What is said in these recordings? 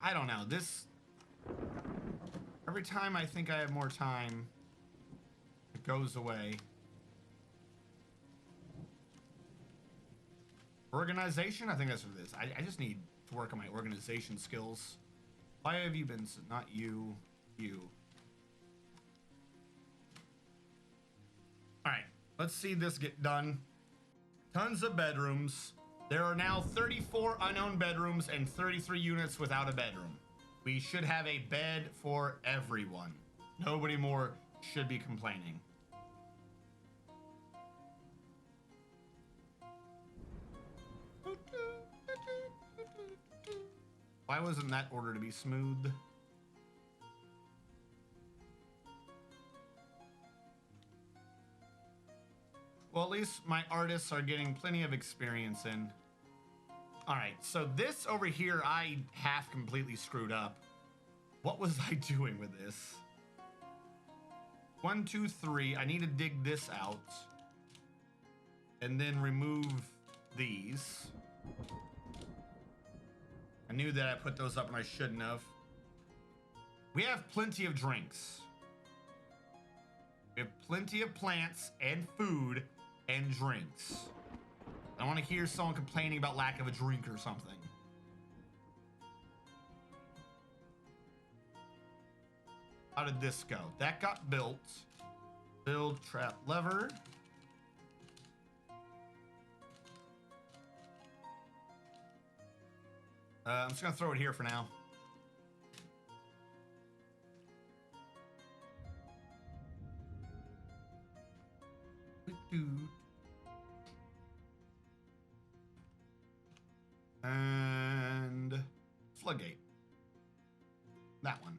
I don't know. This, every time I think I have more time, it goes away. Organization? I think that's what it is. I just need to work on my organization skills. Why have you been, not you, you. All right, let's see this get done. Tons of bedrooms. There are now 34 unowned bedrooms and 33 units without a bedroom. We should have a bed for everyone. Nobody more should be complaining. Why wasn't that order to be smooth? Well, at least my artists are getting plenty of experience in. All right, so this over here, I half completely screwed up. What was I doing with this? 1, 2, 3. I need to dig this out. And then remove these. I knew that I put those up and I shouldn't have. We have plenty of drinks. We have plenty of plants and food and drinks. I want to hear someone complaining about lack of a drink or something. How did this go? That got built. Build trap lever. I'm just gonna throw it here for now. And floodgate. That one.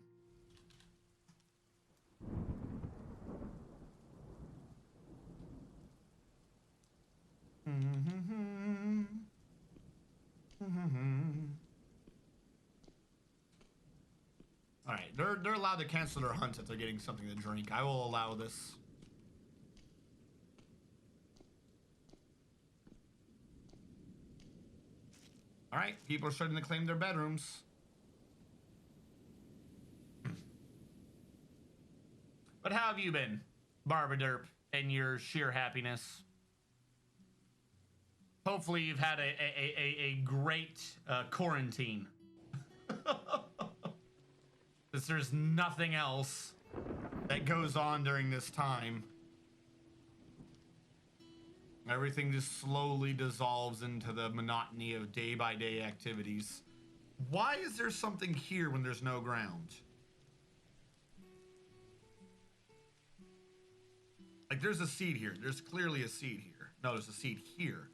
All right, they're allowed to cancel their hunts if they're getting something to drink. I will allow this. All right, people are starting to claim their bedrooms. But how have you been, Barbaderp, and your sheer happiness? Hopefully you've had a great quarantine. Because there's nothing else that goes on during this time. Everything just slowly dissolves into the monotony of day-by-day activities. Why is there something here when there's no ground? Like, there's a seed here. There's clearly a seed here. No, there's a seed here.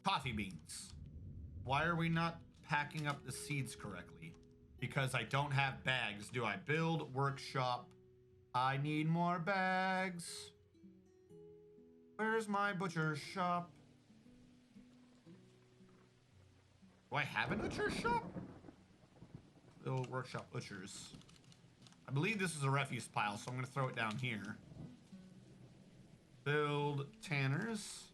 Coffee beans. Why are we not packing up the seeds correctly? Because I don't have bags. Do I build workshop? I need more bags. Where's my butcher shop? Do I have a butcher shop? Build workshop butchers. I believe this is a refuse pile, so I'm going to throw it down here. Build tanners.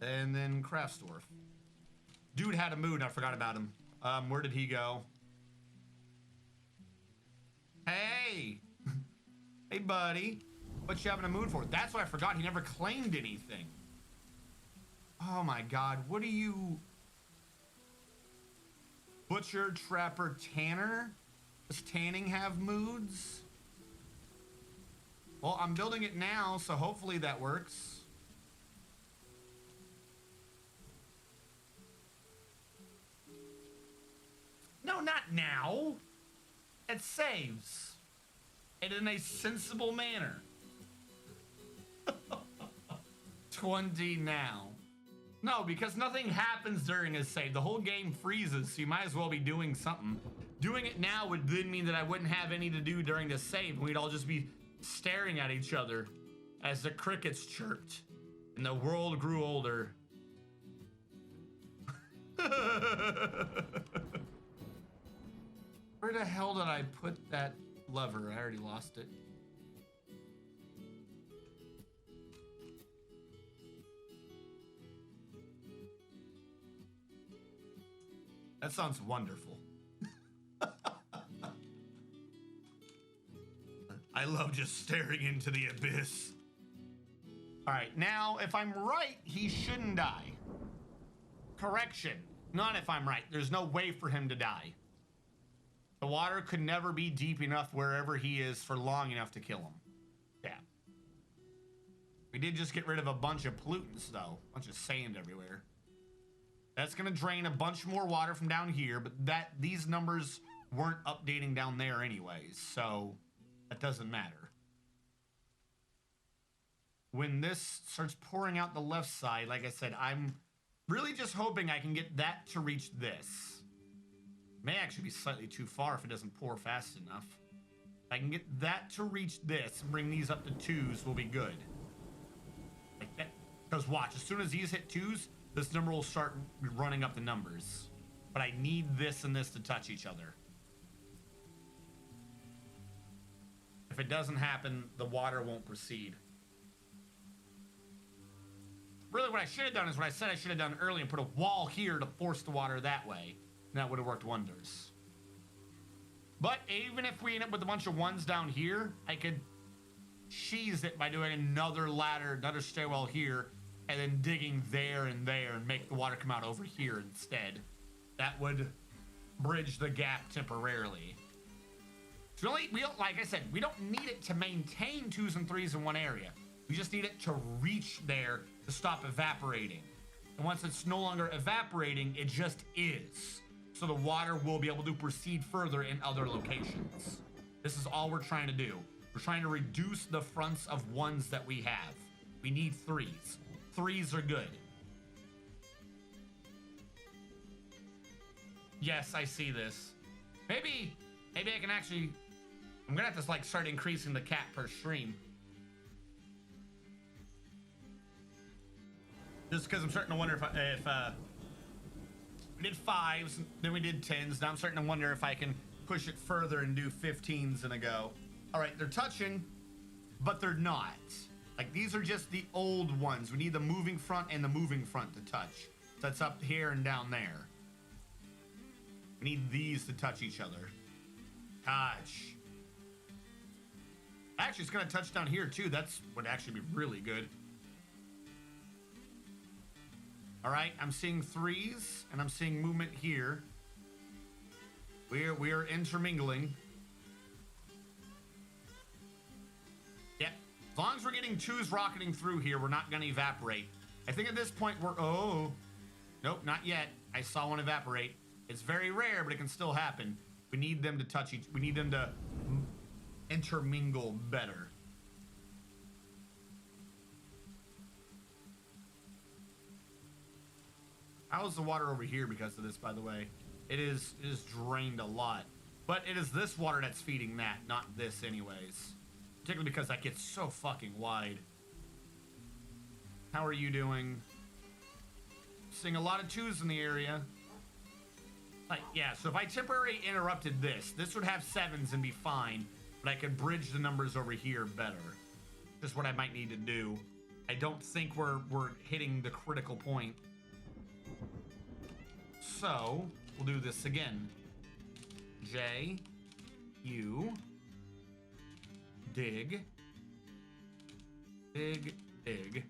And then craft dwarf. Dude had a mood, I forgot about him. Where did he go? Hey! Hey, buddy. What you having a mood for? That's what I forgot. He never claimed anything. Oh my god. What are you? Butcher, trapper, tanner? Does tanning have moods? Well, I'm building it now, so hopefully that works. No, not now. It saves. And in a sensible manner. 20 now. No, because nothing happens during a save. The whole game freezes, so you might as well be doing something. Doing it now would then mean that I wouldn't have any to do during the save, and we'd all just be staring at each other as the crickets chirped and the world grew older. Where the hell did I put that lever? I already lost it. That sounds wonderful. I love just staring into the abyss. All right, now, if I'm right, he shouldn't die. Correction, not if I'm right. There's no way for him to die. The water could never be deep enough wherever he is for long enough to kill him. Yeah. We did just get rid of a bunch of pollutants, though. A bunch of sand everywhere. That's gonna drain a bunch more water from down here, but these numbers weren't updating down there anyways, so that doesn't matter. When this starts pouring out the left side, like I said, I'm really just hoping I can get that to reach this. May actually be slightly too far if it doesn't pour fast enough. If I can get that to reach this and bring these up to 2s, we'll be good. Like that. Because watch, as soon as these hit 2s, this number will start running up the numbers. But I need this and this to touch each other. If it doesn't happen, the water won't proceed. Really, what I should have done is what I said I should have done earlier and put a wall here to force the water that way. And that would have worked wonders. But even if we end up with a bunch of 1s down here, I could cheese it by doing another ladder, another stairwell here, and then digging there and make the water come out over here instead. That would bridge the gap temporarily. So like I said, we don't need it to maintain 2s and 3s in one area. We just need it to reach there to stop evaporating. And once it's no longer evaporating, it just is. So the water will be able to proceed further in other locations. This is all we're trying to do. We're trying to reduce the fronts of 1s that we have. We need 3s. 3s are good. Yes, I see this. Maybe I can actually... I'm gonna have to like start increasing the cap per stream. Just because I'm starting to wonder if we did 5s, then we did 10s. Now I'm starting to wonder if I can push it further and do 15s in a go. All right, they're touching, but they're not. Like, these are just the old ones. We need the moving front and the moving front to touch. So that's up here and down there. We need these to touch each other. Touch. Actually, it's going to touch down here, too. That's would actually be really good. All right, I'm seeing 3s, and I'm seeing movement here. We are intermingling. Yep. As long as we're getting 2s rocketing through here, we're not going to evaporate. I think at this point we're... Oh. Nope, not yet. I saw one evaporate. It's very rare, but it can still happen. We need them to touch each... We need them to intermingle better. How's the water over here because of this, by the way? It is drained a lot. But it is this water that's feeding that, not this anyways. Particularly because that gets so fucking wide. How are you doing? Seeing a lot of 2s in the area. Like, yeah, so if I temporarily interrupted this would have 7s and be fine. But I could bridge the numbers over here better. Just what I might need to do. I don't think we're hitting the critical point. So, we'll do this again. J, U, dig, dig, dig.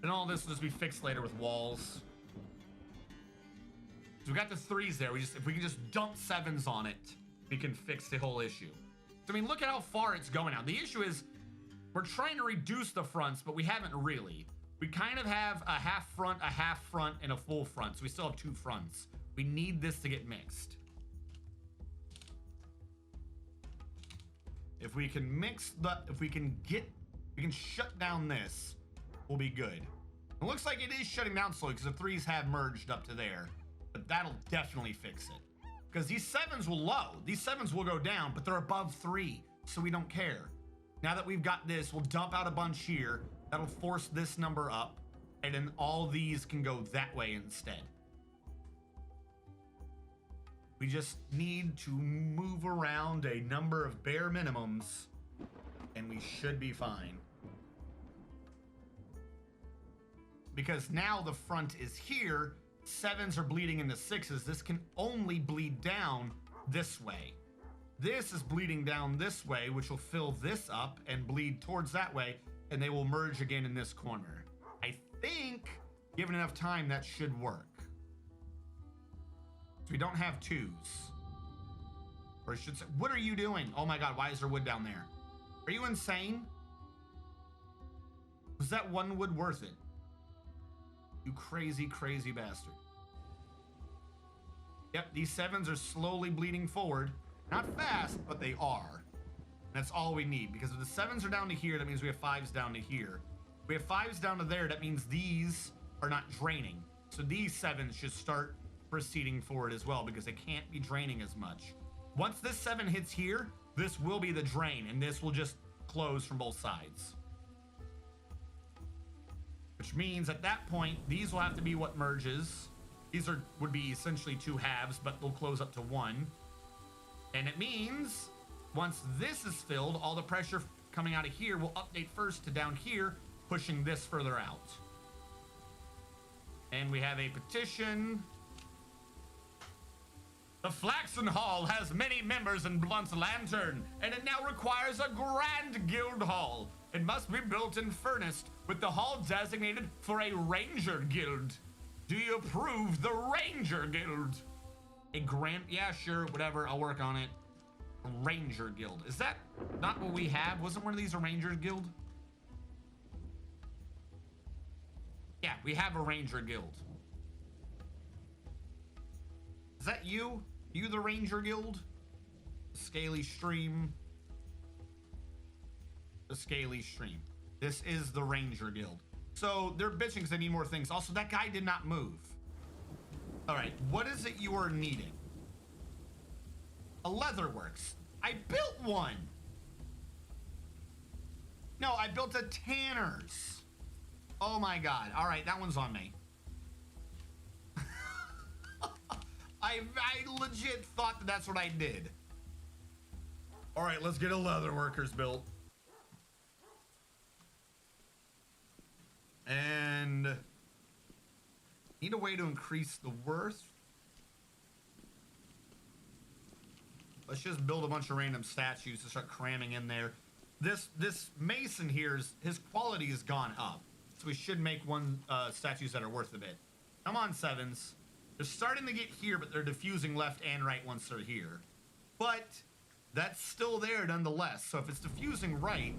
And all this will just be fixed later with walls. So we got the 3s there. If we can just dump 7s on it, we can fix the whole issue. So, I mean, look at how far it's going now. The issue is we're trying to reduce the fronts, but we haven't really. We kind of have a half front, and a full front. So we still have 2 fronts. We need this to get mixed. If we can mix if we can shut down this, we'll be good. It looks like it is shutting down slowly because the 3s have merged up to there. But that'll definitely fix it. Because these 7s will low. These 7s will go down, but they're above 3. So we don't care. Now that we've got this, we'll dump out a bunch here. That'll force this number up. And then all these can go that way instead. We just need to move around a number of bare minimums. And we should be fine. Because now the front is here. sevens are bleeding into sixes, this can only bleed down this way. This is bleeding down this way, which will fill this up and bleed towards that way, and they will merge again in this corner. I think, given enough time, that should work. So we don't have twos. Or I should say, what are you doing? Oh my god, why is there wood down there? Are you insane? Was that one wood worth it? You crazy, crazy bastard. Yep, these sevens are slowly bleeding forward. Not fast, but they are. That's all we need, because if the sevens are down to here, that means we have fives down to here. If we have fives down to there, that means these are not draining. So these sevens should start proceeding forward as well, because they can't be draining as much. Once this seven hits here, this will be the drain, and this will just close from both sides. Which means at that point, these will have to be what merges. These would be essentially two halves, but they'll close up to one. And it means once this is filled, all the pressure coming out of here will update first to down here, pushing this further out. And we have a petition. The Flaxen Hall has many members in BluntLantern, and it now requires a grand guild hall. It must be built and furnished, with the hall designated for a ranger guild. Do you approve the ranger guild? A grand, yeah, sure, whatever, I'll work on it. A ranger guild. Is that not what we have? Wasn't one of these a ranger guild? Yeah, we have a ranger guild. Is that you? You the ranger guild? Scaly stream. The scaly stream. This is the ranger guild. So they're bitching because they need more things. Also, that guy did not move. All right, what is it you are needing? A leatherworks. I built one. No, I built a tanner's. Oh my god. All right, that one's on me. I legit thought that that's what I did. All right, let's get a leatherworkers built. And need a way to increase the worth. Let's just build a bunch of random statues to start cramming in there. This mason here, his quality has gone up, so we should make one statues that are worth a bit. Come on, sevens. They're starting to get here, but they're diffusing left and right once they're here. But that's still there nonetheless. So if it's diffusing right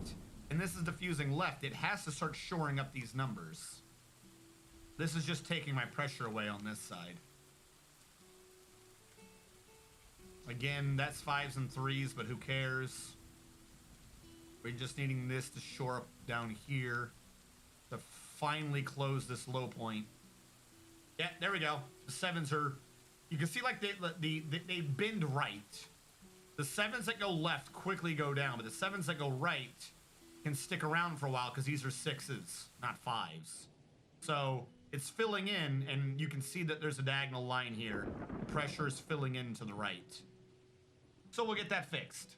and this is diffusing left, it has to start shoring up these numbers. This is just taking my pressure away on this side. Again, that's fives and threes, but who cares? We're just needing this to shore up down here to finally close this low point. Yeah, there we go. The sevens are, you can see like they bend right. The sevens that go left quickly go down, but the sevens that go right can stick around for a while because these are sixes, not fives. So it's filling in, and you can see that there's a diagonal line here. Pressure is filling in to the right. So we'll get that fixed.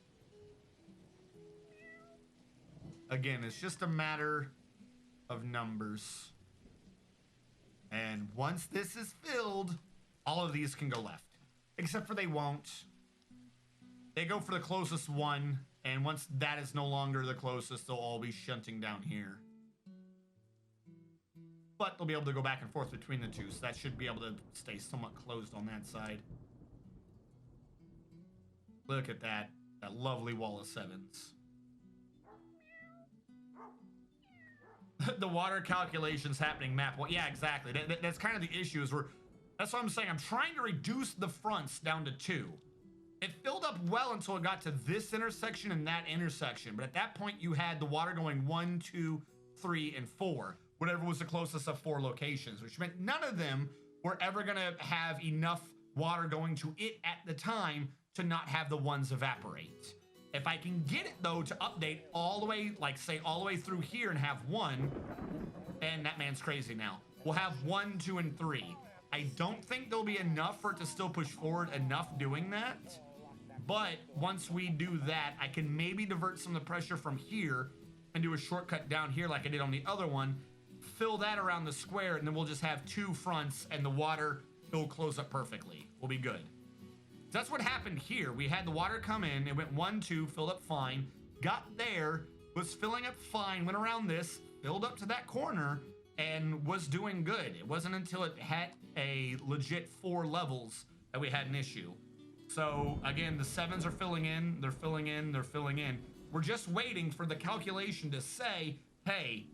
Again, it's just a matter of numbers. And once this is filled, all of these can go left. Except for they won't. They go for the closest one, and once that is no longer the closest, they'll all be shunting down here. But they'll be able to go back and forth between the two, so that should be able to stay somewhat closed on that side. Look at that. That lovely wall of sevens. The water calculations happening map. Well, yeah, exactly. That's kind of the issue. That's what I'm saying. I'm trying to reduce the fronts down to 2. It filled up well until it got to this intersection and that intersection. But at that point, you had the water going 1, 2, 3, and 4. Whatever was the closest of 4 locations, which meant none of them were ever going to have enough water going to it at the time to not have the ones evaporate. If I can get it, though, to update all the way, like, say, all the way through here and have 1, and that man's crazy now. We'll have 1, 2, and 3. I don't think there'll be enough for it to still push forward enough doing that. But once we do that, I can maybe divert some of the pressure from here and do a shortcut down here like I did on the other one, fill that around the square, and then we'll just have 2 fronts, and the water will close up perfectly. We'll be good. That's what happened here. We had the water come in. It went 1, 2, filled up fine. Got there, was filling up fine, went around this, filled up to that corner, and was doing good. It wasn't until it had a legit 4 levels that we had an issue. So again, the 7s are filling in, they're filling in, they're filling in. We're just waiting for the calculation to say, hey,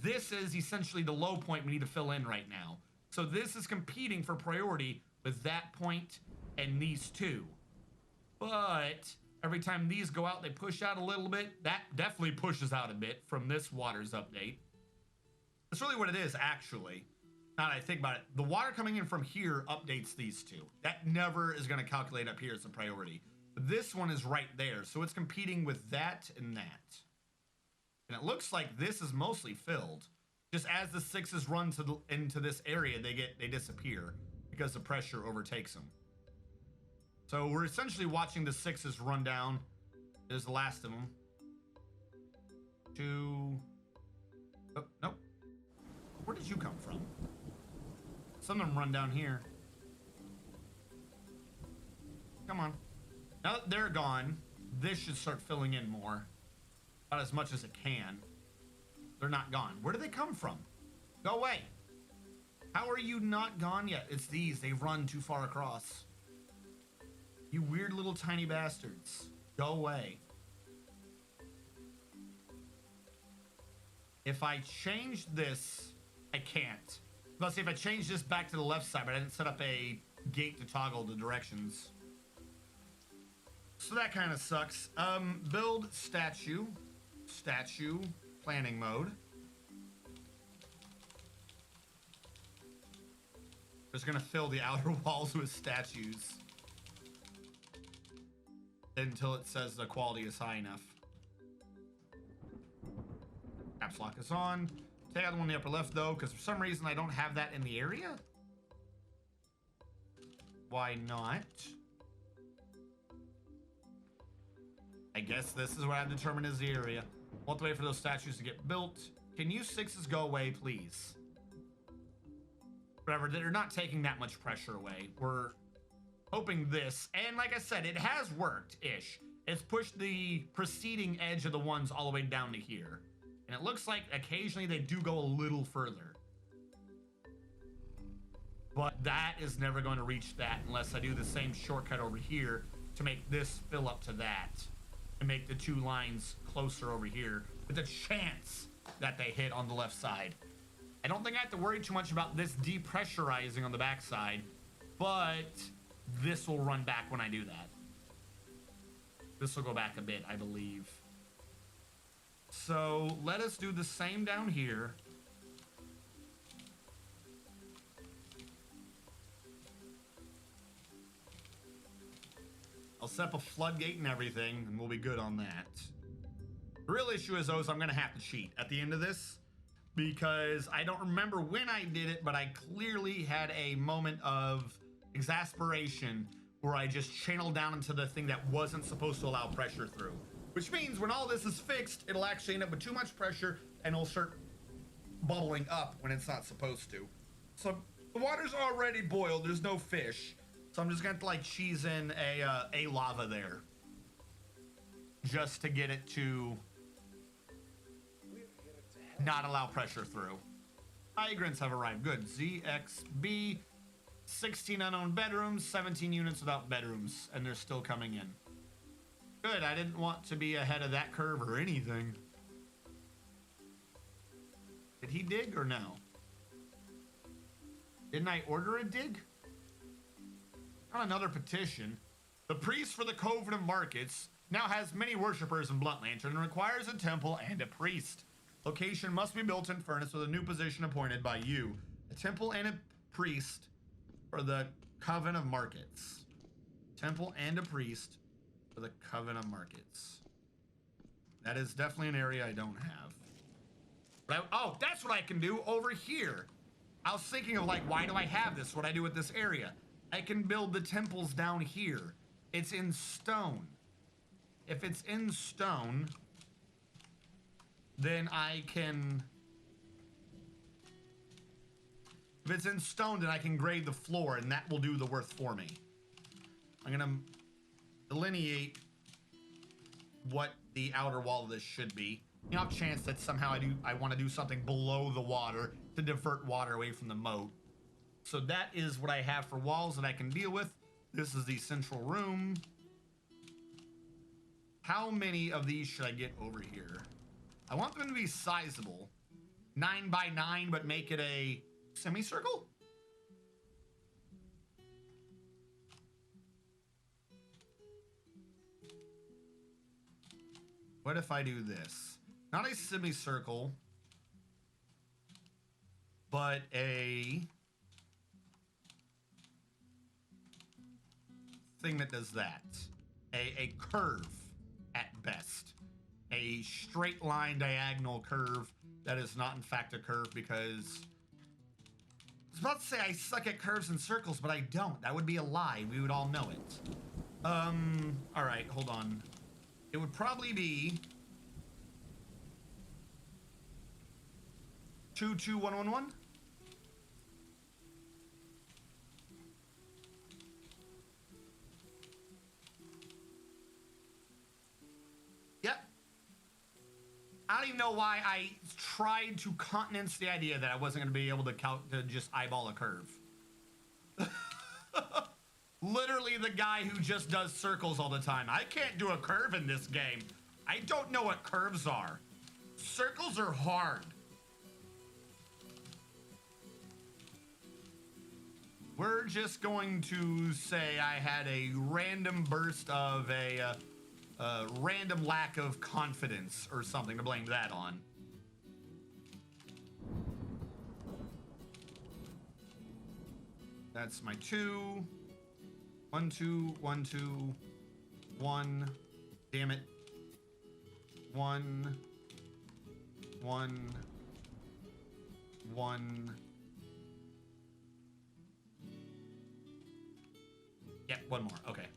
this is essentially the low point we need to fill in right now. So this is competing for priority with that point and these 2. But every time these go out, they push out a little bit. That definitely pushes out a bit from this water's update. That's really what it is, actually. Now that I think about it, the water coming in from here updates these 2. That never is going to calculate up here as a priority. But this one is right there, so it's competing with that and that. And it looks like this is mostly filled. Just as the 6s run into this area, they disappear because the pressure overtakes them. So we're essentially watching the 6s run down. There's the last of them. 2. Oh, nope. Where did you come from? Some of them run down here. Come on. Now that they're gone, this should start filling in more. About as much as it can. They're not gone. Where do they come from? Go away. How are you not gone yet? It's these. They've run too far across. You weird little tiny bastards. Go away. If I change this, I can't. Let's see if I change this back to the left side, but I didn't set up a gate to toggle the directions. So that kind of sucks. Build statue. Statue. Planning mode. Just gonna fill the outer walls with statues until it says the quality is high enough. Caps lock is on. Take out the one in the upper left though, because for some reason I don't have that in the area. Why not? I guess this is what I've determined is the area. We'll have to wait for those statues to get built. Can you 6s go away, please? Whatever, they're not taking that much pressure away. We're hoping this, and like I said, it has worked-ish. It's pushed the preceding edge of the ones all the way down to here. And it looks like occasionally they do go a little further. But that is never going to reach that unless I do the same shortcut over here to make this fill up to that. And make the 2 lines closer over here with a chance that they hit on the left side. I don't think I have to worry too much about this depressurizing on the backside, but this will run back when I do that. This will go back a bit, I believe. So let us do the same down here. I'll set up a floodgate and everything, and we'll be good on that. The real issue is, though, is I'm going to have to cheat at the end of this, because I don't remember when I did it, but I clearly had a moment of exasperation where I just channeled down into the thing that wasn't supposed to allow pressure through. Which means when all this is fixed, it'll actually end up with too much pressure, and it'll start bubbling up when it's not supposed to. So the water's already boiled, there's no fish. So I'm just going to like cheese in a lava there. Just to get it to not allow pressure through. Migrants have arrived. Good. ZXB. 16 unknown bedrooms, 17 units without bedrooms, and they're still coming in. Good. I didn't want to be ahead of that curve or anything. Did he dig or no? Didn't I order a dig? On another petition, the priest for the Coven of Markets now has many worshippers in BluntLantern and requires a temple and a priest. Location must be built in Furnace with a new position appointed by you. A temple and a priest for the Coven of Markets. Temple and a priest for the Coven of Markets. That is definitely an area I don't have. But oh, that's what I can do over here. I was thinking of like, why do I have this? What I do with this area? I can build the temples down here. It's in stone. If it's in stone, then I can If it's in stone, then I can grade the floor, and that will do the work for me. I'm gonna delineate what the outer wall of this should be. You know, chance that somehow I want to do something below the water to divert water away from the moat. So that is what I have for walls that I can deal with. This is the central room. How many of these should I get over here? I want them to be sizable. 9 by 9, but make it a semicircle? What if I do this? Not a semicircle, but a thing that does that. A curve at best. A straight line diagonal curve that is not in fact a curve, because I was about to say I suck at curves and circles, but I don't. That would be a lie. We would all know it. All right, hold on. It would probably be 2, 2, 1, 1, 1. Yep. I don't even know why I tried to countenance the idea that I wasn't going to be able to just eyeball a curve. Literally the guy who just does circles all the time. I can't do a curve in this game. I don't know what curves are. Circles are hard. We're just going to say I had a random burst of a random lack of confidence or something to blame that on. That's my 2. 1, 2, 1, 2, 1. Damn it. 1, 1, 1. Yeah, 1 more. Okay.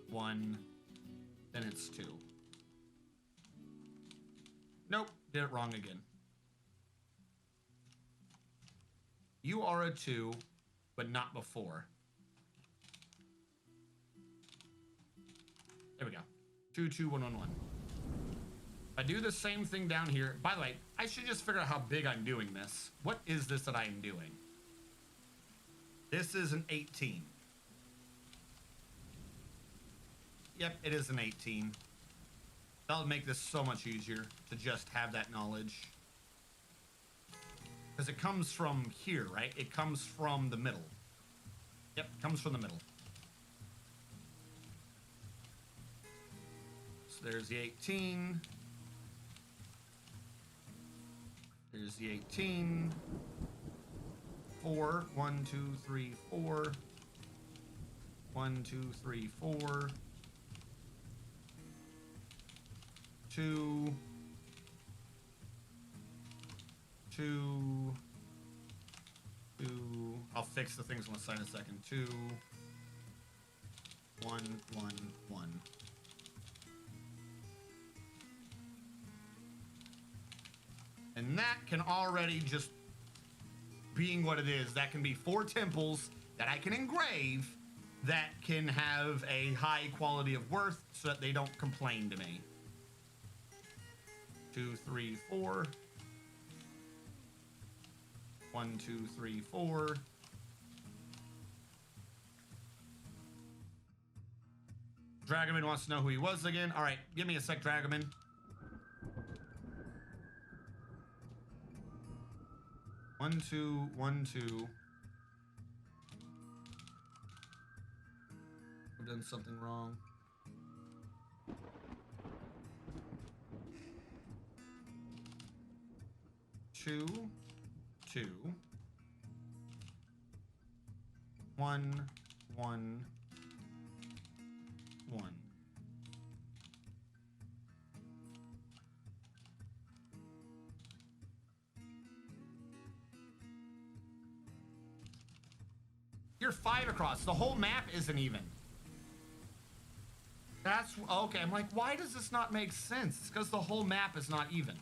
1. Then it's 2. Nope, did it wrong again. You are a 2, but not before. There we go. 2, 2, 1, 1, 1. I do the same thing down here. By the way, I should just figure out how big I'm doing this. What is this that I'm doing? This is an 18. Yep, it is an 18. That'll make this so much easier to just have that knowledge. Because it comes from here, right? It comes from the middle. Yep, it comes from the middle. So there's the 18. There's the 18. 4. 1, 2, 3, 4. 1, 2, 3, 4. 2. 2. 2. I'll fix the things on the side in a second. 2. 1, 1, 1. And that can already just, being what it is, that can be 4 temples that I can engrave that can have a high quality of worth so that they don't complain to me. 2, 3, 4. 1, 2, 3, 4. Dragoman wants to know who he was again. All right, give me a sec, Dragoman. One, 2, 1, 2. I've done something wrong. Two, 2. 1, 1, 1. You're 5 across. The whole map isn't even. That's okay. I'm like, why does this not make sense? It's because the whole map is not even.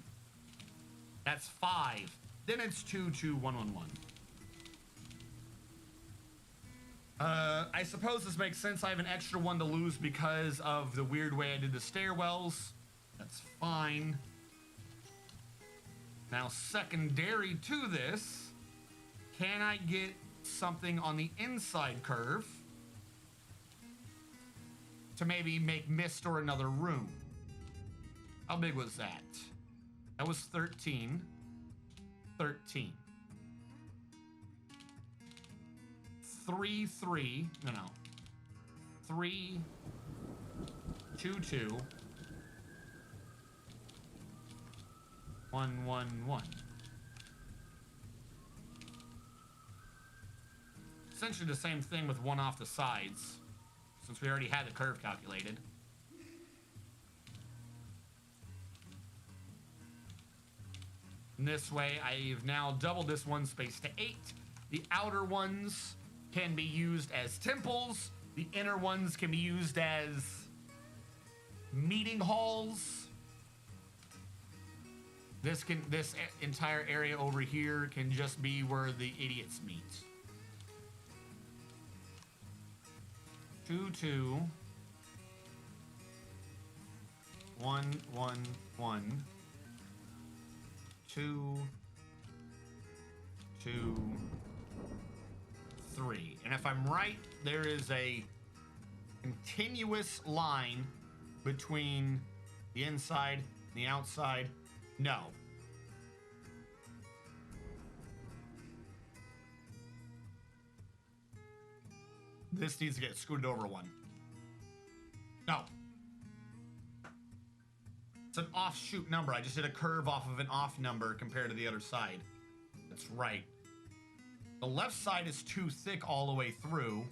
That's 5. Then it's 2, 2, 1, 1, 1. I suppose this makes sense. I have an extra one to lose because of the weird way I did the stairwells. That's fine. Now, secondary to this, can I get something on the inside curve to maybe make mist or another room? How big was that? That was 13. 13. 3, 3. No. 3, 2, 2. 1, 1, 1. Essentially the same thing with one off the sides, since we already had the curve calculated. And this way, I've now doubled this one space to 8. The outer ones can be used as temples. The inner ones can be used as meeting halls. This entire area over here can just be where the idiots meet. 2, 2. 1, 1, 1. 2, 2, 3. And if I'm right, there is a continuous line between the inside and the outside. No. This needs to get scooted over one. No. It's an offshoot number. I just did a curve off of an off number compared to the other side. That's right. The left side is too thick all the way through,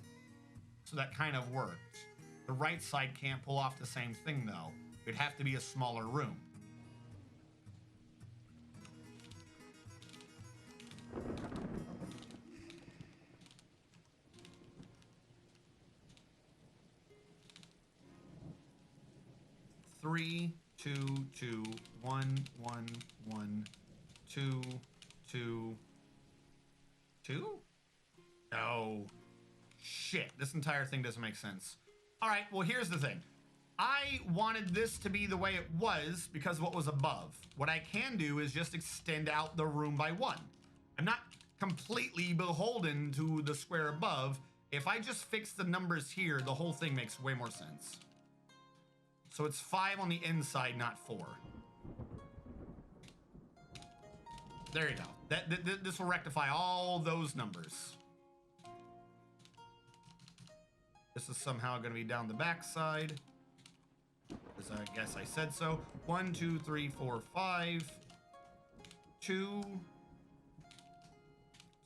so that kind of worked. The right side can't pull off the same thing, though. It'd have to be a smaller room. Three, 2, 2, 1, 1, 1, 2, 2, 2? No. Shit, this entire thing doesn't make sense. All right, well, here's the thing. I wanted this to be the way it was because of what was above. What I can do is just extend out the room by 1. I'm not completely beholden to the square above. If I just fix the numbers here, the whole thing makes way more sense. So it's 5 on the inside, not 4. There you go. This will rectify all those numbers. This is somehow going to be down the back side, because I guess I said so. 1, 2, 3, 4, 5. 2,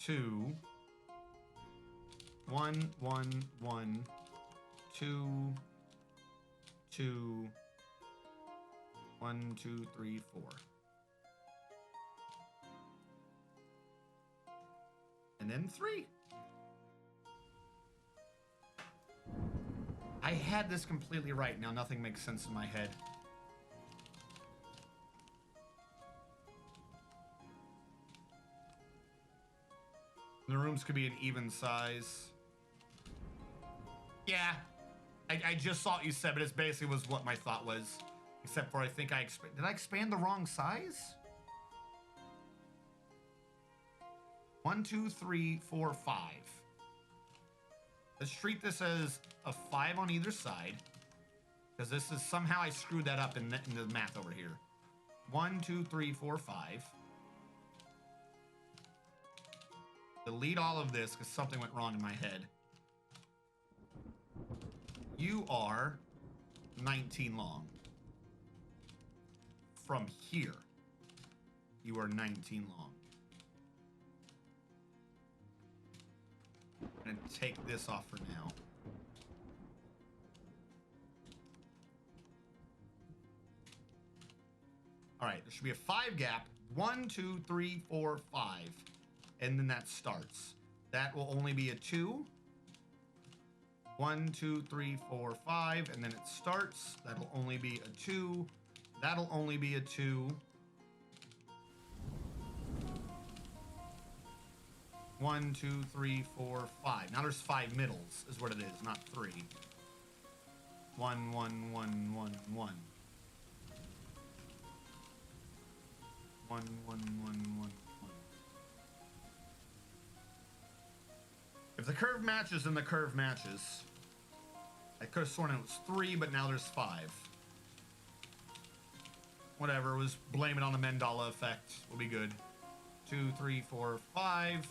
2. 1, 1, 1. 2, 2. 1, 2, 3, 4. And then 3. I had this completely right. Now nothing makes sense in my head. The rooms could be an even size. Yeah. I just saw what you said, but it basically was what my thought was. Except for I think did I expand the wrong size? 1, 2, 3, 4, 5. Let's treat this as a 5 on either side, because this is somehow I screwed that up in the math over here. 1, 2, 3, 4, 5. Delete all of this because something went wrong in my head. You are 19 long. From here, you are 19 long. I'm going to take this off for now. All right, there should be a 5 gap. 1, 2, 3, 4, 5. And then that starts. That will only be a 2. 1, 2, 3, 4, 5, and then it starts. That'll only be a 2. That'll only be a 2. 1, 2, 3, 4, 5. Now there's 5 middles, is what it is, not 3. 1, 1, 1, 1, 1. 1, 1, 1, 1, 1. If the curve matches, then the curve matches. I could have sworn it was 3, but now there's 5. Whatever, was blame it on the Mandela effect. We'll be good. 2, 3, 4, 5.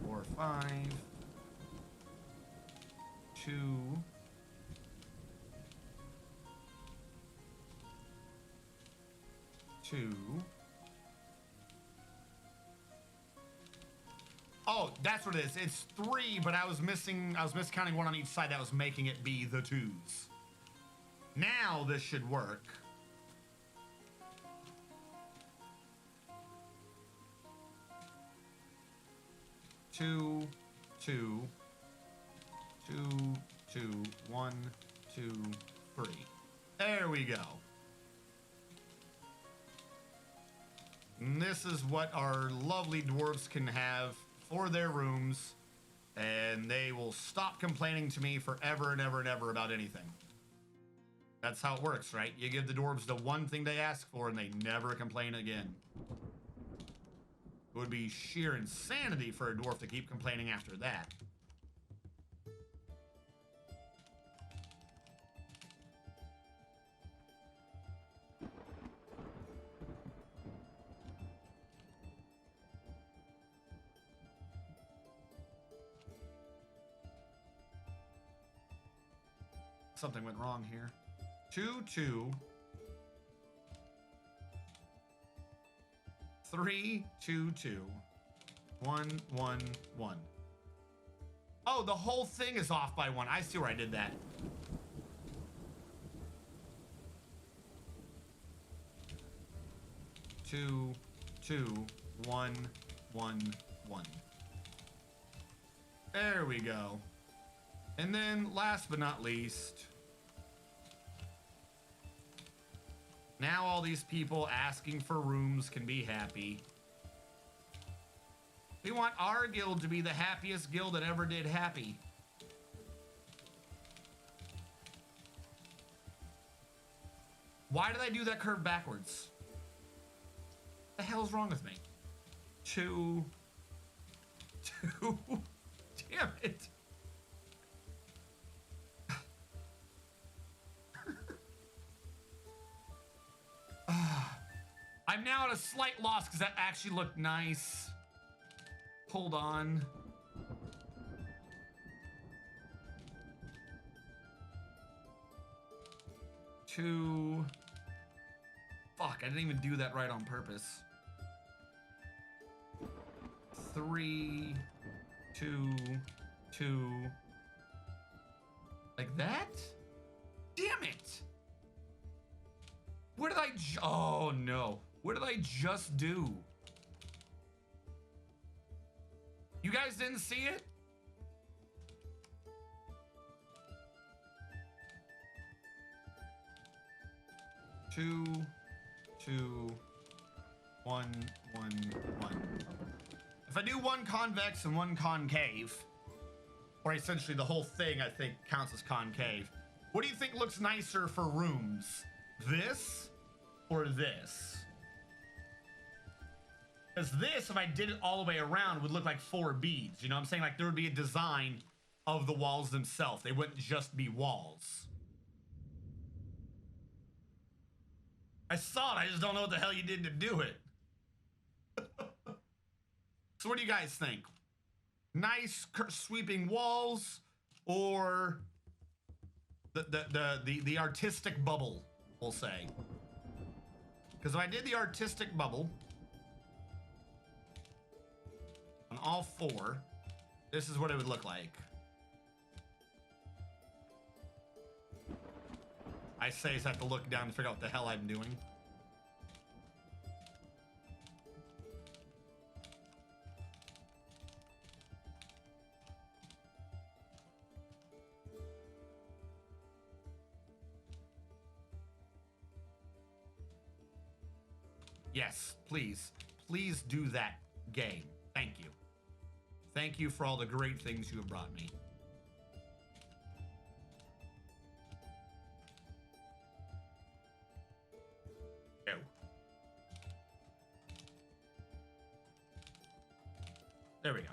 4, 5. 2. 2. Oh, that's what it is. It's 3, but I was miscounting one on each side. That was making it be the 2s. Now this should work. Two, 2, 2, 2, 1, 2, 3. There we go. And this is what our lovely dwarves can have for their rooms, and they will stop complaining to me forever and ever and ever about anything. That's how it works, right? You give the dwarves the one thing they ask for, and they never complain again. It would be sheer insanity for a dwarf to keep complaining after that. Something went wrong here. 2, 2. 3, 2, 2. 1, 1, 1. Oh, the whole thing is off by 1. I see where I did that. Two, 2, 1, 1, 1. There we go. And then, last but not least, now all these people asking for rooms can be happy. We want our guild to be the happiest guild that ever did happy. Why did I do that curve backwards? What the hell's wrong with me? 2, 2. Damn it. I'm now at a slight loss because that actually looked nice. Hold on. Two. Fuck, I didn't even do that right on purpose. 3, 2, 2. Like that? Damn it! What did I oh no. What did I just do? You guys didn't see it? Two, 2, 1, 1, 1. If I do one convex and one concave, or essentially the whole thing I think counts as concave, what do you think looks nicer for rooms? This or this? Because this, if I did it all the way around, would look like 4 beads. You know what I'm saying? Like there would be a design of the walls themselves. They wouldn't just be walls. I saw it. I just don't know what the hell you did to do it. So what do you guys think? Nice sweeping walls or the artistic bubble, we'll say. Because if I did the artistic bubble on all 4, this is what it would look like. I say I have to look down to figure out what the hell I'm doing. Yes, please. Please do that, game. Thank you. Thank you for all the great things you have brought me. Go. There we go.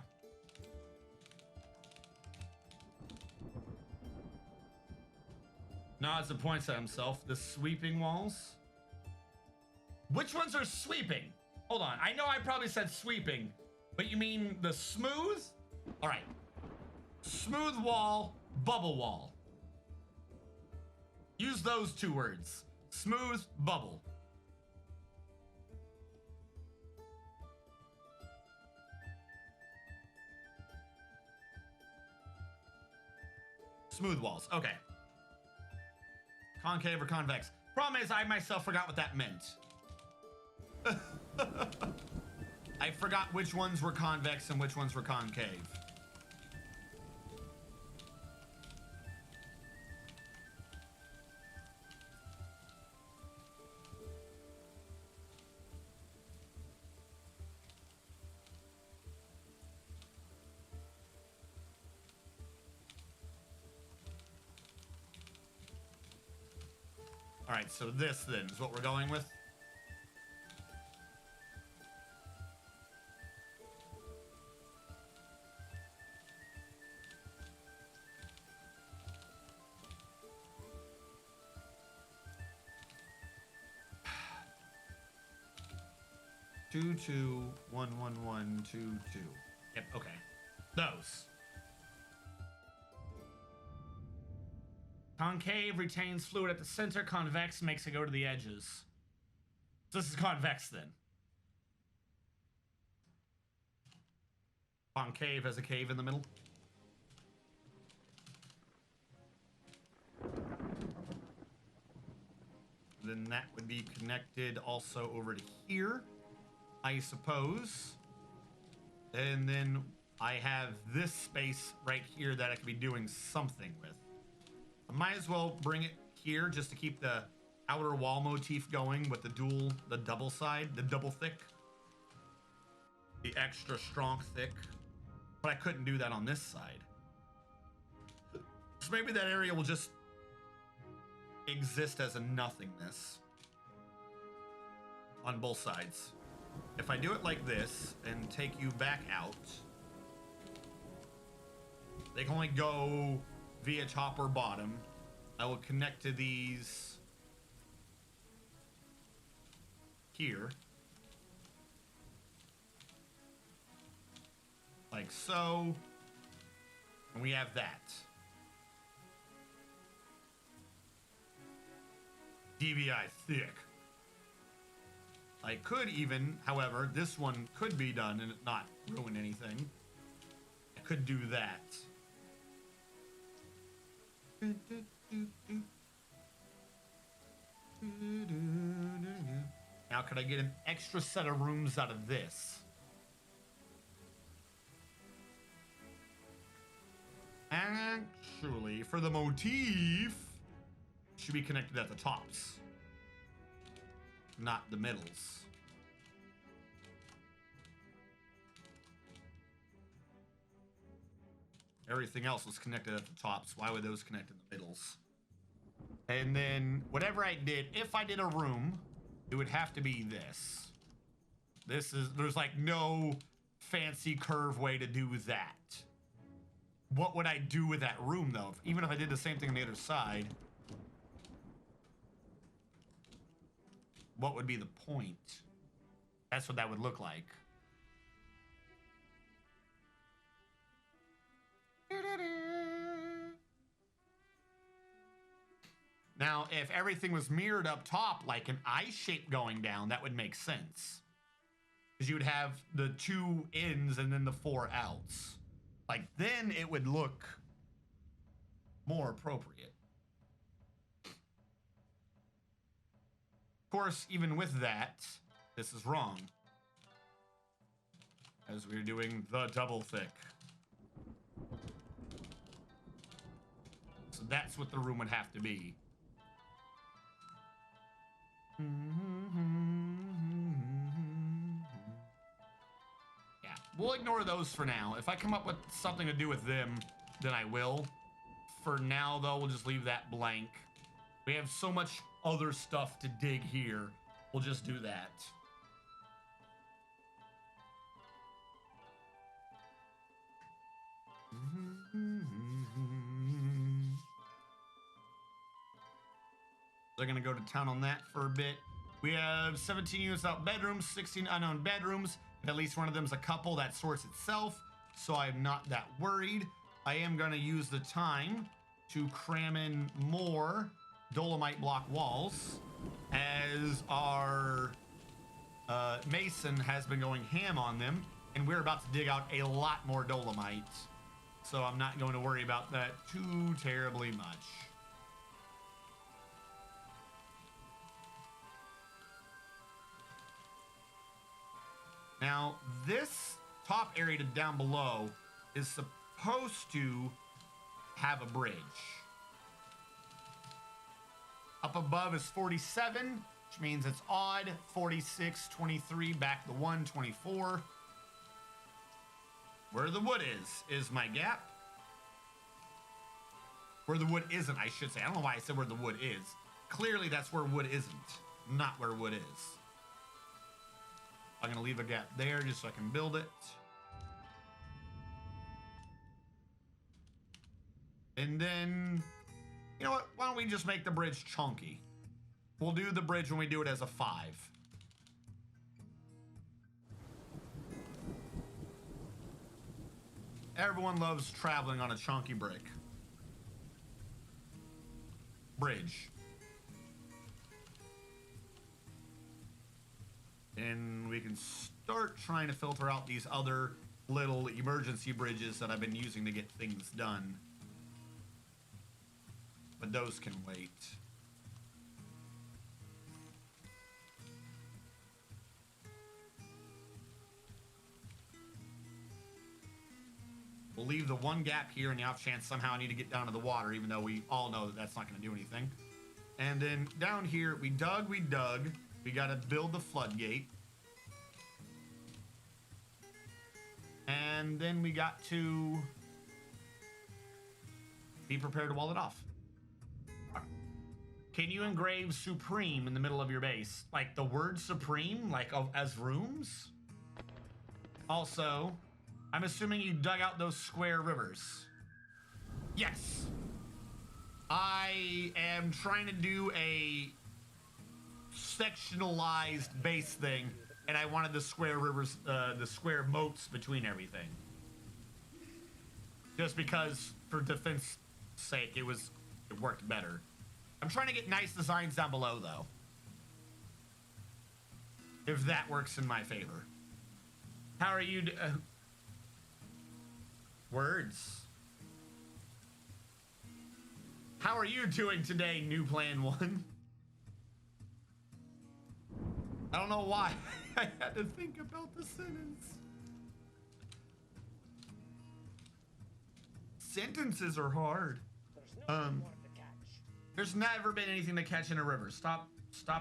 Nods and points at himself. The sweeping walls. Which ones are sweeping? Hold on. I know I probably said sweeping, but you mean the smooth? All right. Smooth wall, bubble wall. Use those two words. Smooth, bubble. Smooth walls. Okay. Concave or convex. Problem is, I myself forgot what that meant. I forgot which ones were convex and which ones were concave. All right, so this then is what we're going with. Two, two, 1, 1, 1, 2, 2. Yep. Okay. Those. Concave retains fluid at the center. Convex makes it go to the edges. So this is convex then. Concave has a cave in the middle. Then that would be connected also over to here, I suppose. And then I have this space right here that I could be doing something with. I might as well bring it here just to keep the outer wall motif going with the double side, the double thick. The extra strong thick. But I couldn't do that on this side. So maybe that area will just exist as a nothingness on both sides. If I do it like this and take you back out, they can only go via top or bottom. I will connect to these here, like so, and we have that. DVI thick. I could even, however, this one could be done and not ruin anything. I could do that. Now, could I get an extra set of rooms out of this? Actually, for the motif, should be connected at the tops, not the middles. Everything else was connected at the tops. Why would those connect in the middles? And then whatever I did, if I did a room, it would have to be this. There's like no fancy curve way to do that. What would I do with that room though? Even if I did the same thing on the other side, what would be the point? That's what that would look like. Now, if everything was mirrored up top, like an I shape going down, that would make sense. Because you would have the 2 ins and then the 4 outs. Like, then it would look more appropriate. Of course, even with that, this is wrong. As we're doing the double thick. So that's what the room would have to be. we'll ignore those for now. If I come up with something to do with them, then I will. For now, though, we'll just leave that blank. We have so much other stuff to dig here. We'll just do that. They're gonna go to town on that for a bit. We have 17 units without bedrooms, 16 unknown bedrooms. If at least one of them is a couple, that sorts itself. So I'm not that worried. I am gonna use the time to cram in more dolomite block walls, as our mason has been going ham on them, and we're about to dig out a lot more dolomite. So I'm not going to worry about that too terribly much. Now, this top area to down below is supposed to have a bridge. Up above is 47, which means it's odd. 46, 23, back to 1, 24. Where the wood is my gap. Where the wood isn't, I should say. I don't know why I said where the wood is. Clearly, that's where wood isn't, not where wood is. I'm gonna leave a gap there just so I can build it. And then, you know what? Why don't we just make the bridge chunky? We'll do the bridge when we do it as a 5. Everyone loves traveling on a chunky bridge. And we can start trying to filter out these other little emergency bridges that I've been using to get things done. But those can wait. We'll leave the one gap here in the off chance somehow I need to get down to the water, even though we all know that that's not going to do anything. And then down here, we dug. We got to build the floodgate. And then we got to be prepared to wall it off. Can you engrave Supreme in the middle of your base? Like the word Supreme, like as rooms? Also, I'm assuming you dug out those square rivers. Yes. I am trying to do a sectionalized base thing, and I wanted the square rivers, the square moats between everything. Just because, for defense sake, it worked better. I'm trying to get nice designs down below, though. If that works in my favor. How are you? Words. How are you doing today, New Plan 1? I don't know why I had to think about the sentence. Sentences are hard. There's never been anything to catch in a river. Stop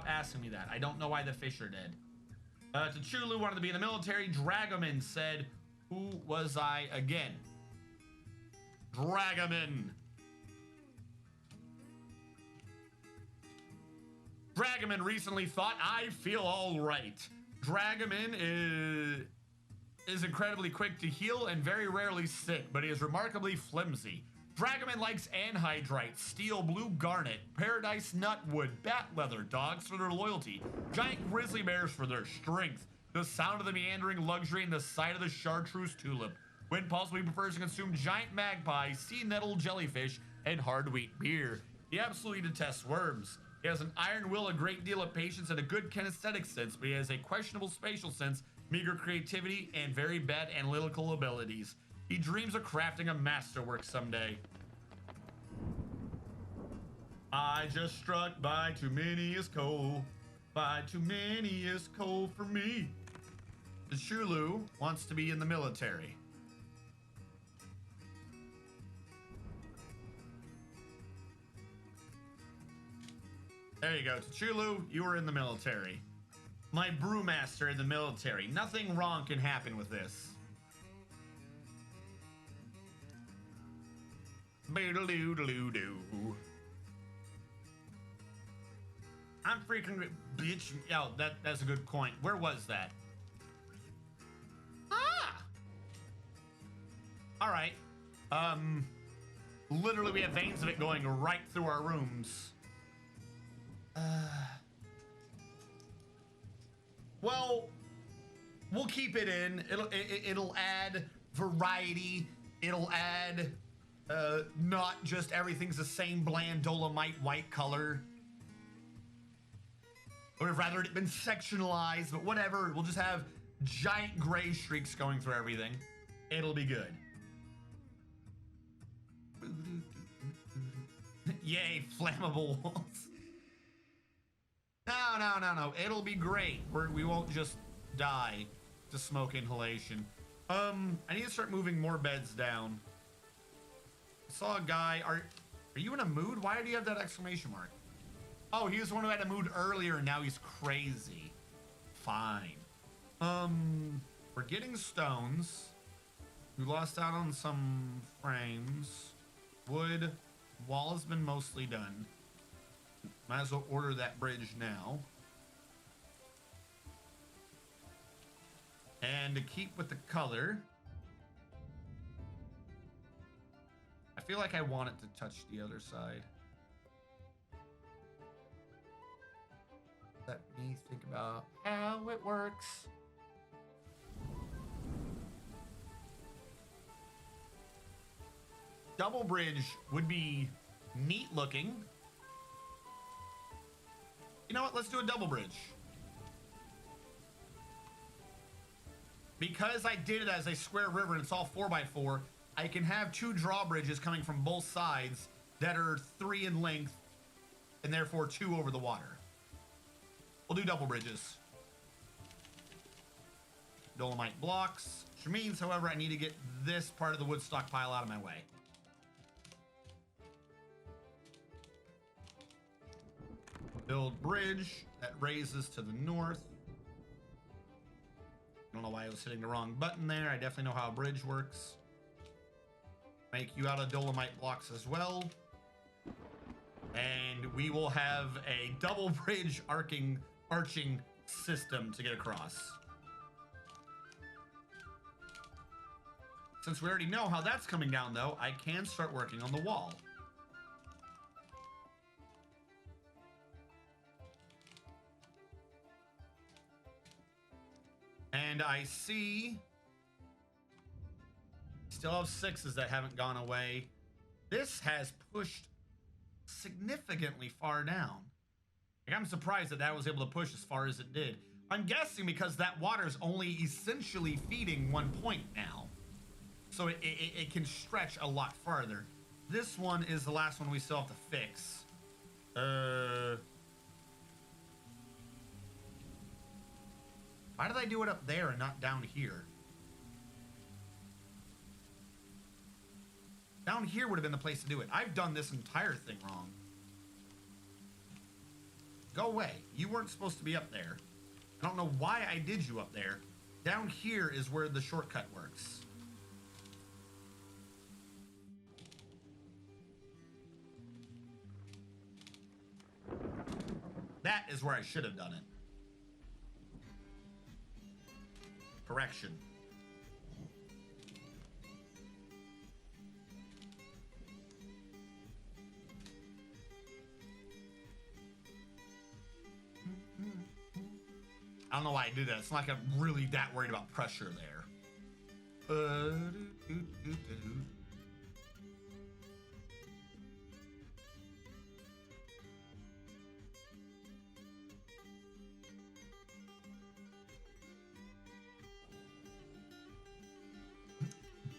asking me that. I don't know why the fish are dead. T'Chulu wanted to be in the military. Dragoman said, who was I again? Dragoman. Dragoman recently thought, I feel all right. Dragoman is incredibly quick to heal and very rarely sick, but he is remarkably flimsy. Dragoman likes anhydrite, steel blue garnet, paradise nutwood, bat leather, dogs for their loyalty, giant grizzly bears for their strength, the sound of the meandering luxury, and the sight of the chartreuse tulip. When possible, he prefers to consume giant magpie, sea nettle jellyfish, and hard wheat beer. He absolutely detests worms. He has an iron will, a great deal of patience, and a good kinesthetic sense, but he has a questionable spatial sense, meager creativity, and very bad analytical abilities. He dreams of crafting a masterwork someday. I just struck by too many is coal. By too many is coal for me. The Shulu wants to be in the military. There you go, T'Chulu, you were in the military. My brewmaster in the military. Nothing wrong can happen with this. Boodle-doo-doo-doo. I'm freaking bitch. Oh, that's a good point. Where was that? Ah. All right. Literally, we have veins of it going right through our rooms. Well, we'll keep it in. It'll add variety. It'll add not just everything's the same bland dolomite white color. I would have rather it been sectionalized, but whatever. We'll just have giant gray streaks going through everything. It'll be good. Yay, flammable walls. No. It'll be great. We won't just die to smoke inhalation. I need to start moving more beds down. I saw a guy. Are you in a mood? Why do you have that exclamation mark? Oh, he was the one who had a mood earlier, and now he's crazy. Fine. We're getting stones. We lost out on some frames. Wood. Wall has been mostly done. Might as well order that bridge now. And to keep with the color, I feel like I want it to touch the other side. Let me think about how it works. Double bridge would be neat looking. You know what? Let's do a double bridge. Because I did it as a square river and it's all 4x4, I can have two drawbridges coming from both sides that are 3 in length and therefore 2 over the water. We'll do double bridges. Dolomite blocks, which means, however, I need to get this part of the wood stockpile out of my way. Build bridge that raises to the north. I don't know why I was hitting the wrong button there. I definitely know how a bridge works. Make you out of dolomite blocks as well. And we will have a double bridge arching system to get across. Since we already know how that's coming down, though, I can start working on the wall. And I see still have 6s that haven't gone away. This has pushed significantly far down. Like, I'm surprised that that was able to push as far as it did. I'm guessing because that water is only essentially feeding one point now. So it can stretch a lot farther. This one is the last one we still have to fix. Why did I do it up there and not down here? Down here would have been the place to do it. I've done this entire thing wrong. Go away. You weren't supposed to be up there. I don't know why I did you up there. Down here is where the shortcut works. That is where I should have done it. Correction. I don't know why I did that. It's not like I'm really that worried about pressure there.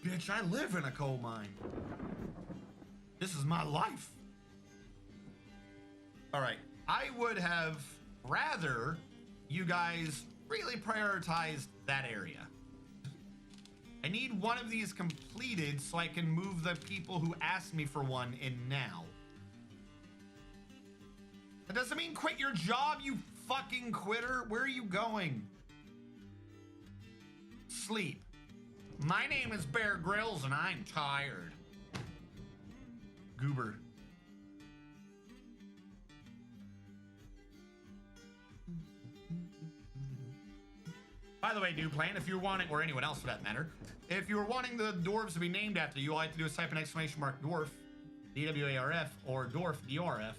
Bitch, I live in a coal mine. This is my life. All right, I would have rather you guys really prioritized that area. I need one of these completed so I can move the people who asked me for one in now. That doesn't mean quit your job, you fucking quitter. Where are you going? Sleep. My name is Bear Grylls and I'm tired. goober. By the way, new plan, if you're wanting, or anyone else for that matter, if you're wanting the dwarves to be named after you, all you have to do is type an exclamation mark dwarf, D-W-A-R-F, or dwarf, D-R-F.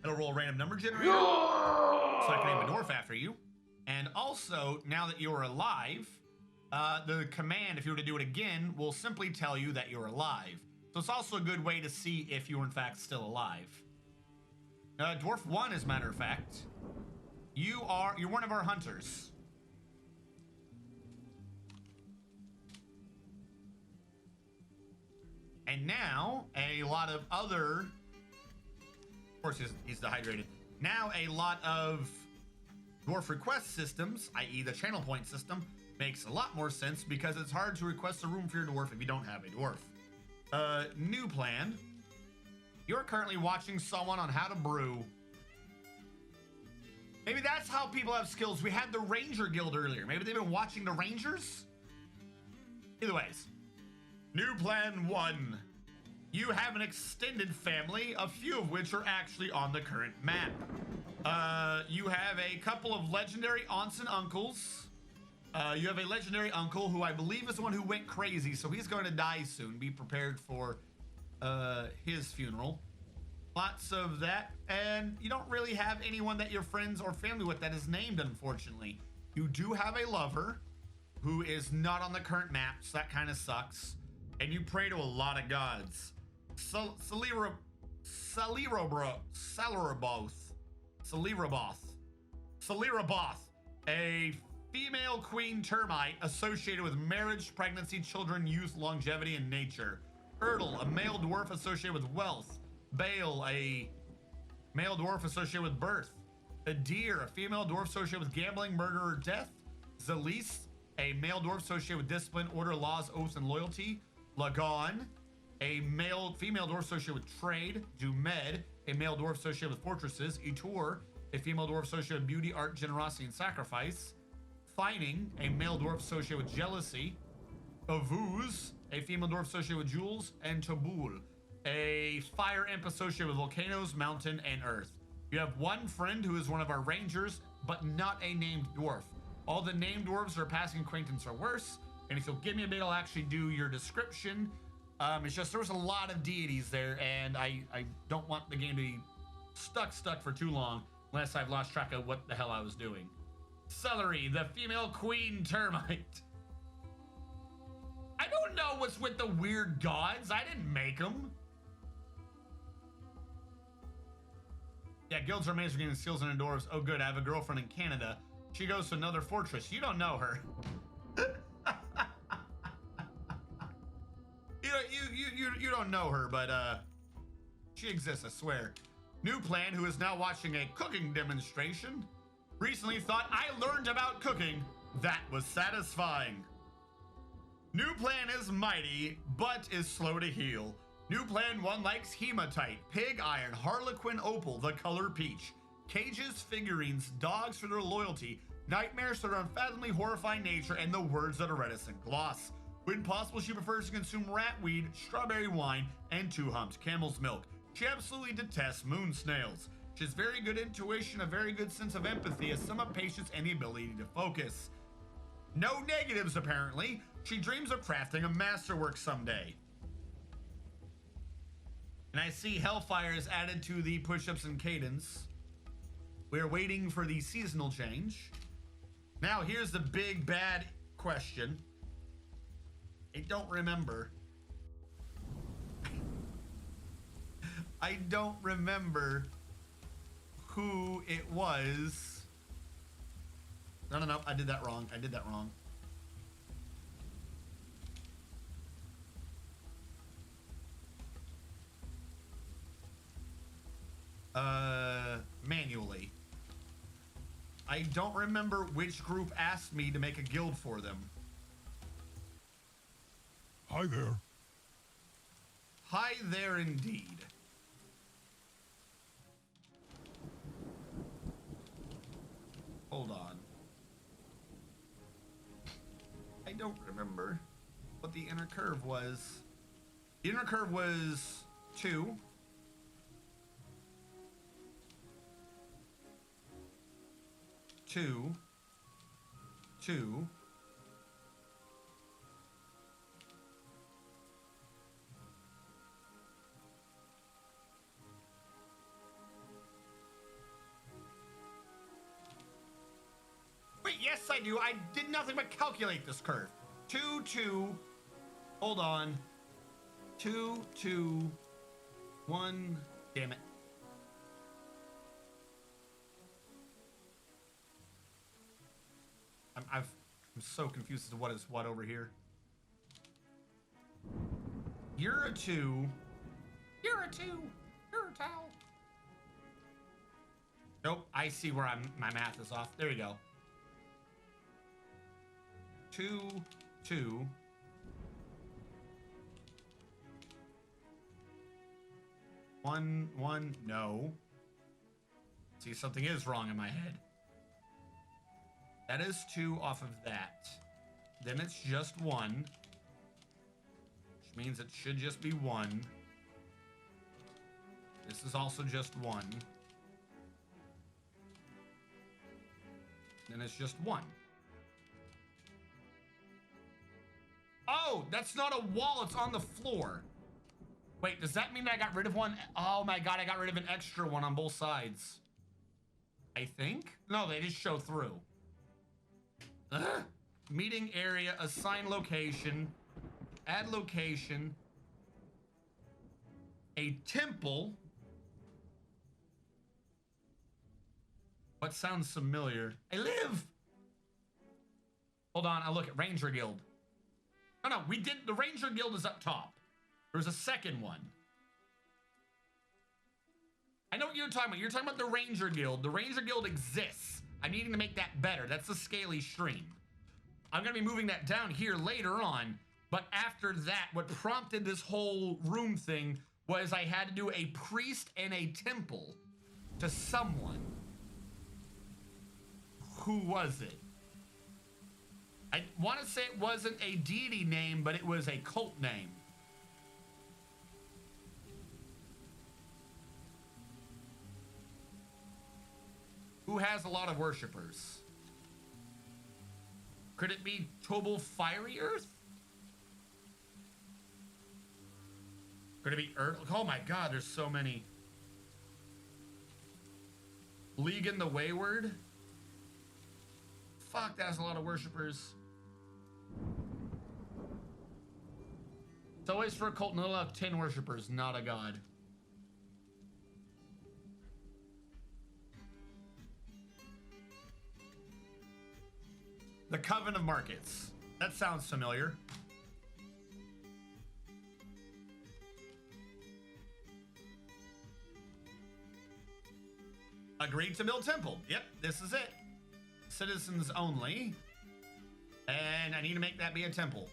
It'll roll a random number generator, so I can name a dwarf after you. And also, now that you're alive, the command, if you were to do it again, will simply tell you that you're alive. So it's also a good way to see if you're in fact still alive. Dwarf 1, as a matter of fact, you're one of our hunters. And now, a lot of other... Of course, he's dehydrated. Now, a lot of dwarf request systems, i.e. the channel point system, makes a lot more sense because it's hard to request a room for your dwarf if you don't have a dwarf. New plan. You're currently watching someone on how to brew. Maybe that's how people have skills. We had the Ranger Guild earlier. Maybe they've been watching the Rangers? Either ways. New plan 1. You have an extended family, a few of which are actually on the current map. You have a couple of legendary aunts and uncles. You have a legendary uncle who I believe is the one who went crazy, so he's going to die soon. Be prepared for his funeral. Lots of that, and you don't really have anyone that you're friends or family with that is named, unfortunately. You do have a lover who is not on the current map, so that kind of sucks. And you pray to a lot of gods. Saliraboth, a female queen termite associated with marriage, pregnancy, children, youth, longevity, and nature. Erdl, a male dwarf associated with wealth. Bale, a male dwarf associated with birth. Adir, a female dwarf associated with gambling, murder, or death. Zalis, a male dwarf associated with discipline, order, laws, oaths, and loyalty. Lagon, a female dwarf associated with trade. Dumed, a male dwarf associated with fortresses. Itur, a female dwarf associated with beauty, art, generosity, and sacrifice. Fining, a male dwarf associated with jealousy. Avuz, a female dwarf associated with jewels. And Tabul, a fire imp associated with volcanoes, mountain, and earth. You have one friend who is one of our rangers, but not a named dwarf. All the named dwarves are passing acquaintance or worse. And if you'll give me a bit, I'll actually do your description. It's just there was a lot of deities there, and I don't want the game to be stuck for too long unless I've lost track of what the hell I was doing. Celery, the female queen termite. I don't know what's with the weird gods. I didn't make them. Yeah, guilds are amazing getting skills and dwarves. Oh, good. I have a girlfriend in Canada. She goes to another fortress. You don't know her. You don't know her, but she exists, I swear. New plan, who is now watching a cooking demonstration, recently thought, I learned about cooking. That was satisfying. New plan is mighty, but is slow to heal. New plan 1 likes hematite, pig iron, harlequin opal, the color peach, cages, figurines, dogs for their loyalty, nightmares for their unfathomably horrifying nature, and the words that are reticent gloss. When possible, she prefers to consume rat weed, strawberry wine, and 2 humps camel's milk. She absolutely detests moon snails. She has very good intuition, a very good sense of empathy, a sum of patience, and the ability to focus. No negatives, apparently. She dreams of crafting a masterwork someday. And I see Hellfire is added to the push-ups and cadence. We're waiting for the seasonal change. Now, here's the big bad question. I don't remember. I don't remember who it was. No, I did that wrong. Manually. I don't remember which group asked me to make a guild for them. Hi there. Hi there indeed. Hold on. I don't remember what the inner curve was. The inner curve was 2. 2. 2. Wait, yes I do. I did nothing but calculate this curve. 2, 2. Hold on. 2, 2, 1. Damn it. I'm so confused as to what is what over here. You're a 2. You're a 2. You're a towel. Nope, I see where my math is off. There you go. 2, 2. 1, 1. No. See, something is wrong in my head. That is 2 off of that. Then it's just 1. Which means it should just be 1. This is also just 1. Then it's just 1. Oh, that's not a wall. It's on the floor. Wait, does that mean I got rid of one? Oh my god, I got rid of an extra one on both sides. I think? No, they just show through. Meeting area, assign location, add location, a temple. What sounds familiar? I live. Hold on, I look at Ranger Guild. No, we did. The Ranger Guild is up top. There's a second one. I know what you're talking about. You're talking about the Ranger Guild. The Ranger Guild exists. I'm needing to make that better. That's the scaly stream. I'm going to be moving that down here later on. But after that, what prompted this whole room thing was I had to do a priest and a temple to someone. Who was it? I want to say it wasn't a deity name, but it was a cult name. Who has a lot of worshippers? Could it be Tobal Fiery Earth? Could it be Earth? Oh my god, there's so many. Legan the Wayward? Fuck, that has a lot of worshippers. It's always for a cult, and they'll have 10 worshippers, not a god. The Coven of Markets. That sounds familiar. Agreed to build temple. Yep, this is it. Citizens only. And I need to make that be a temple.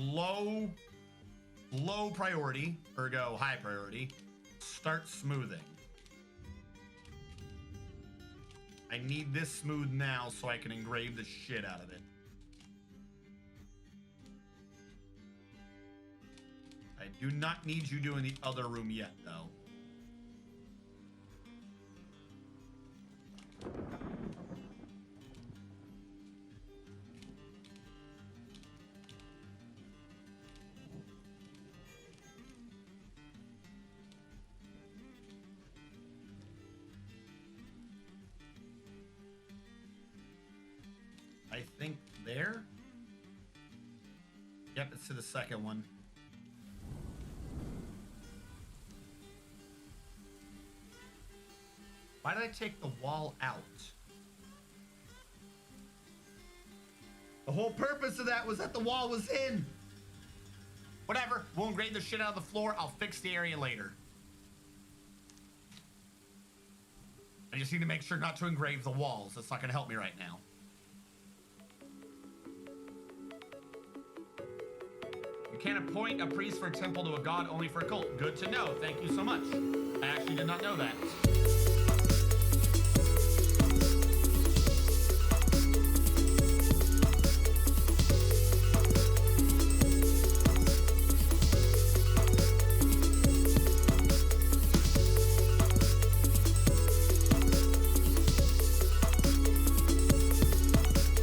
Low priority, ergo high priority. Start smoothing. I need this smooth now so I can engrave the shit out of it. I do not need you doing the other room yet, though. I think there. Yep, it's to the second one. Why did I take the wall out? The whole purpose of that was that the wall was in. Whatever, we'll engrave the shit out of the floor. I'll fix the area later. I just need to make sure not to engrave the walls. That's not gonna help me right now. You can't appoint a priest for a temple to a god, only for a cult. Good to know. Thank you so much. I actually did not know that.